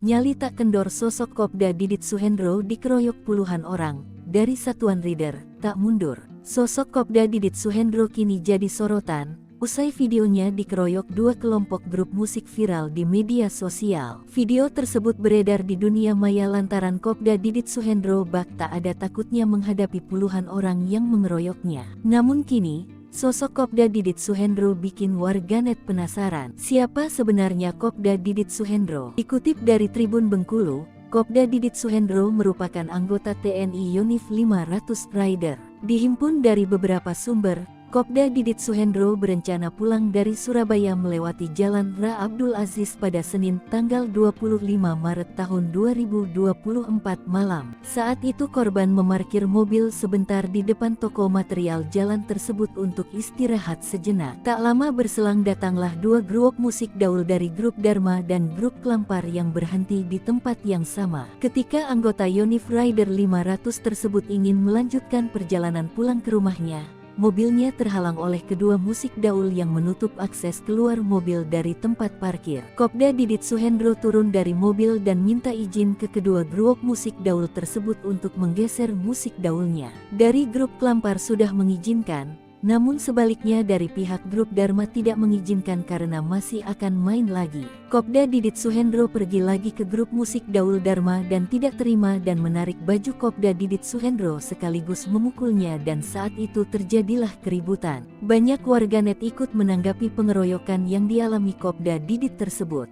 Nyali tak kendor, sosok Kopda Didit Suhendro dikeroyok puluhan orang dari Satuan Rider Tak Mundur. Sosok Kopda Didit Suhendro kini jadi sorotan usai videonya dikeroyok dua kelompok grup musik viral di media sosial. Video tersebut beredar di dunia maya lantaran Kopda Didit Suhendro bak tak ada takutnya menghadapi puluhan orang yang mengeroyoknya. Namun kini, sosok Kopda Didit Suhendro bikin warganet penasaran. Siapa sebenarnya Kopda Didit Suhendro? Dikutip dari Tribun Bengkulu, Kopda Didit Suhendro merupakan anggota TNI Yonif 500 Rider. Dihimpun dari beberapa sumber, Kopda Didit Suhendro berencana pulang dari Surabaya melewati Jalan Ra Abdul Aziz pada Senin tanggal 25 Maret tahun 2024 malam. Saat itu korban memarkir mobil sebentar di depan toko material jalan tersebut untuk istirahat sejenak. Tak lama berselang datanglah dua grup musik daul dari grup Dharma dan grup Klampar yang berhenti di tempat yang sama. Ketika anggota Yonif Rider 500 tersebut ingin melanjutkan perjalanan pulang ke rumahnya, mobilnya terhalang oleh kedua musik daul yang menutup akses keluar mobil dari tempat parkir. Kopda Didit Suhendro turun dari mobil dan minta izin ke kedua grup musik daul tersebut untuk menggeser musik daulnya. Dari grup Klampar sudah mengizinkan, namun sebaliknya dari pihak grup Dharma tidak mengizinkan karena masih akan main lagi. Kopda Didit Suhendro pergi lagi ke grup musik daul Dharma dan tidak terima dan menarik baju Kopda Didit Suhendro sekaligus memukulnya dan saat itu terjadilah keributan. Banyak warganet ikut menanggapi pengeroyokan yang dialami Kopda Didit tersebut.